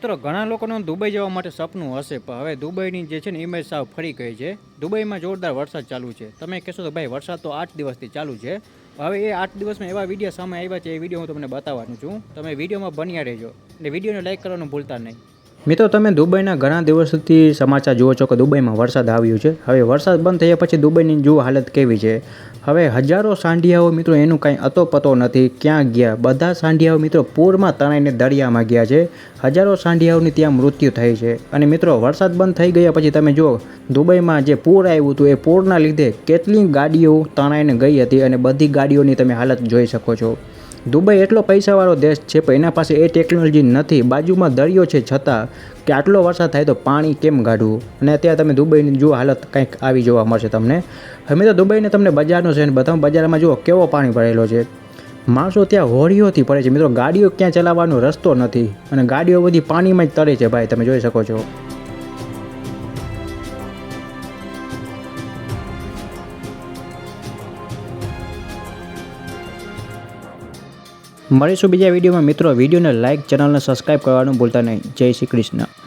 મિત્રો ઘણા લોકોનું દુબઈ જવા માટે સપનું હશે, પણ હવે દુબઈની જે છે ને ઇમેજ સાવ ફરી ગઈ છે. દુબઈમાં જોરદાર વરસાદ ચાલુ છે. તમે કહેશો તો ભાઈ વરસાદ તો 8 દિવસથી ચાલુ છે. હવે એ 8 દિવસમાં એવા વિડીયો સામે આવ્યા છે, એ વિડીયો હું તમને બતાવવાનું છું. તમે વિડીયોમાં બન્યા રહેજો અને વિડીયોને લાઈક કરવાનું ભૂલતા નહીં. મિત્રો, તમે દુબઈના ઘણા દિવસોથી સમાચાર જુઓ છો કે દુબઈમાં વરસાદ આવ્યો છે. હવે વરસાદ બંધ થયા પછી દુબઈની જુઓ હાલત કેવી છે. હવે હજારો સાંઢિયાઓ મિત્રો એનું કાંઈ અતોપતો નથી, ક્યાં ગયા. બધા સાંઢિયાઓ મિત્રો પૂરમાં તણાઈને દરિયામાં ગયા છે. હજારો સાંઢિયાઓની ત્યાં મૃત્યુ થઈ છે. અને મિત્રો વરસાદ બંધ થઈ ગયા પછી તમે જુઓ દુબઈમાં જે પૂર આવ્યું હતું, એ પૂરના લીધે કેટલી ગાડીઓ તણાઈને ગઈ હતી અને બધી ગાડીઓની તમે હાલત જોઈ શકો છો. દુબઈ એટલો પૈસાવાળો દેશ છે, પણ એના પાસે એ ટેકનોલોજી નથી. બાજુમાં દરિયો છે છતાં કે આટલો વરસાદ થાય તો પાણી કેમ કાઢવું. અને અત્યારે તમે દુબઈની જુઓ હાલત કંઈક આવી જોવા મળશે તમને. હવે તો દુબઈને તમને બજારનો છે ને બધા બજારમાં જુઓ કેવો પાણી ભરેલો છે. માણસો ત્યાં હોડીઓથી પડે છે મિત્રો. ગાડીઓ ક્યાં ચલાવવાનો રસ્તો નથી અને ગાડીઓ બધી પાણીમાં જ તરે છે ભાઈ, તમે જોઈ શકો છો. મળીશું બીજા વિડીયોમાં મિત્રો. વિડીયોને લાઇક, ચેનલને સબસ્ક્રાઈબ કરવાનું ભૂલતા નહીં. જય શ્રી કૃષ્ણ.